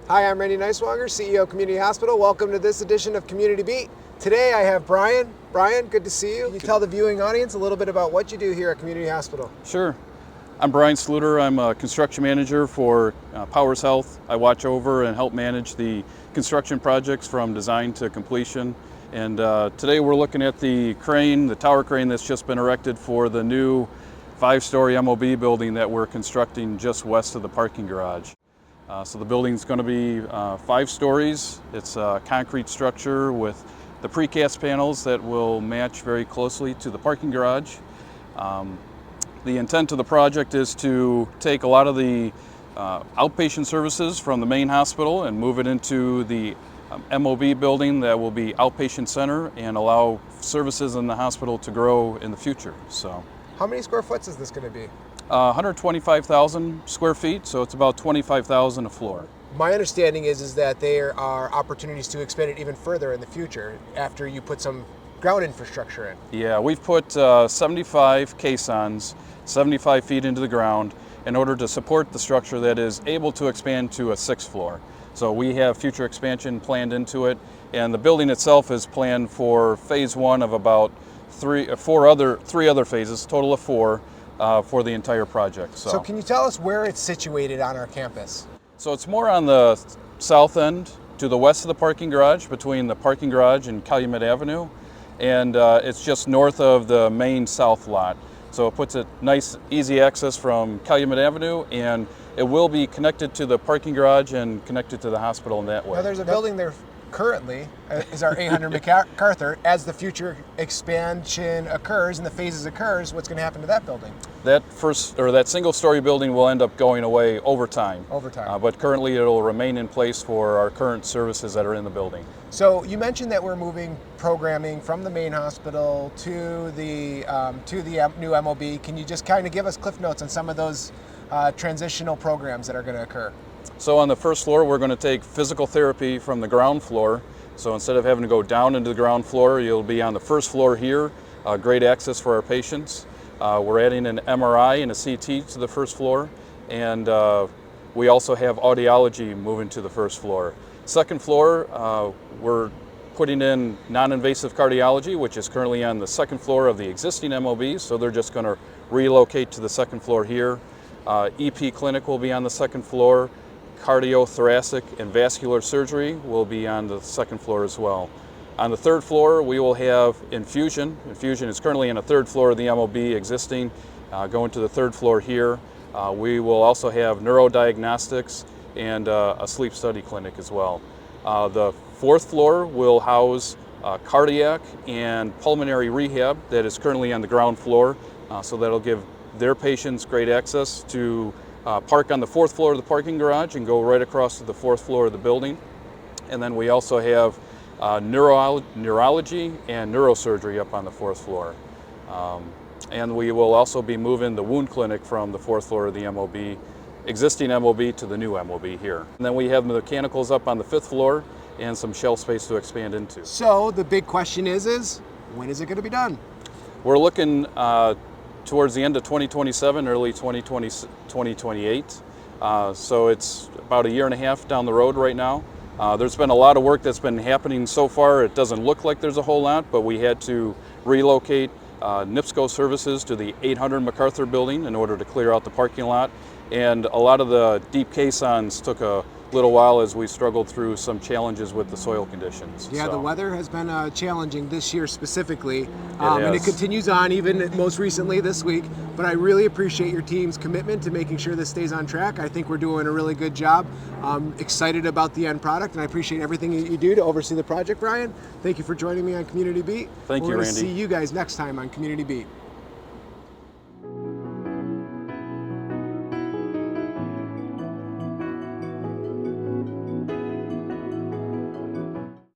Hi, I'm Randy Neiswonger, CEO Community Hospital. Welcome to this edition of Community Beat. Today I have Brian. Brian, good to see you. Can you tell the viewing audience a little bit about what you do here at Community Hospital? Sure. I'm Brian Sluiter. I'm a construction manager for Powers Health. I watch over and help manage the construction projects from design to completion. And today we're looking at the crane, the tower crane that's just been erected for the new 5-story MOB building that we're constructing just west of the parking garage. So the building's going to be 5 stories. It's a concrete structure with the precast panels that will match very closely to the parking garage. The intent of the project is to take a lot of the outpatient services from the main hospital and move it into the MOB building that will be outpatient center and allow services in the hospital to grow in the future. So, how many square foot is this going to be? 125,000 square feet, so it's about 25,000 a floor. My understanding is that there are opportunities to expand it even further in the future after you put some ground infrastructure in. Yeah, we've put 75 caissons, 75 feet into the ground in order to support the structure that is able to expand to a 6th floor. So we have future expansion planned into it, and the building itself is planned for phase 1 of about 3 other phases, total of 4. For the entire project. So can you tell us where it's situated on our campus? So it's more on the south end to the west of the parking garage, between the parking garage and Calumet Avenue, and it's just north of the main south lot. So it puts it nice, easy access from Calumet Avenue, and it will be connected to the parking garage and connected to the hospital in that way. Now there's a building there currently, is our 800 MacArthur. As the future expansion occurs and the phases occurs, what's going to happen to that building? That single-story building will end up going away over time. But currently it'll remain in place for our current services that are in the building. So you mentioned that we're moving programming from the main hospital to the new MOB. Can you just kind of give us cliff notes on some of those transitional programs that are going to occur? So on the 1st floor, we're going to take physical therapy from the ground floor. So instead of having to go down into the ground floor, you'll be on the 1st floor here. Great access for our patients. We're adding an MRI and a CT to the 1st floor. And we also have audiology moving to the 1st floor. 2nd floor, we're putting in non-invasive cardiology, which is currently on the 2nd floor of the existing MOB. So they're just going to relocate to the 2nd floor here. EP clinic will be on the 2nd floor. Cardiothoracic and vascular surgery will be on the 2nd floor as well. On the 3rd floor, we will have infusion. Infusion is currently on the 3rd floor of the MOB existing, going to the 3rd floor here. We will also have neurodiagnostics and a sleep study clinic as well. The 4th floor will house cardiac and pulmonary rehab that is currently on the ground floor, so that'll give their patients great access to park on the 4th floor of the parking garage and go right across to the 4th floor of the building. And then we also have neurology and neurosurgery up on the 4th floor. And we will also be moving the wound clinic from the 4th floor of the existing MOB to the new MOB here. And then we have mechanicals up on the 5th floor and some shelf space to expand into. So the big question is when is it going to be done? We're looking towards the end of 2027, early 2028. So it's about a year and a half down the road right now. There's been a lot of work that's been happening so far. It doesn't look like there's a whole lot, but we had to relocate NIPSCO services to the 800 MacArthur building in order to clear out the parking lot. And a lot of the deep caissons took a little while as we struggled through some challenges with the soil conditions. Yeah, the weather has been challenging this year specifically, and it continues on even most recently this week. But I really appreciate your team's commitment to making sure this stays on track. I think we're doing a really good job. I'm excited about the end product, and I appreciate everything you do to oversee the project, Brian. Thank you for joining me on Community Beat. Thank you, Randy. We're going to see you guys next time on Community Beat.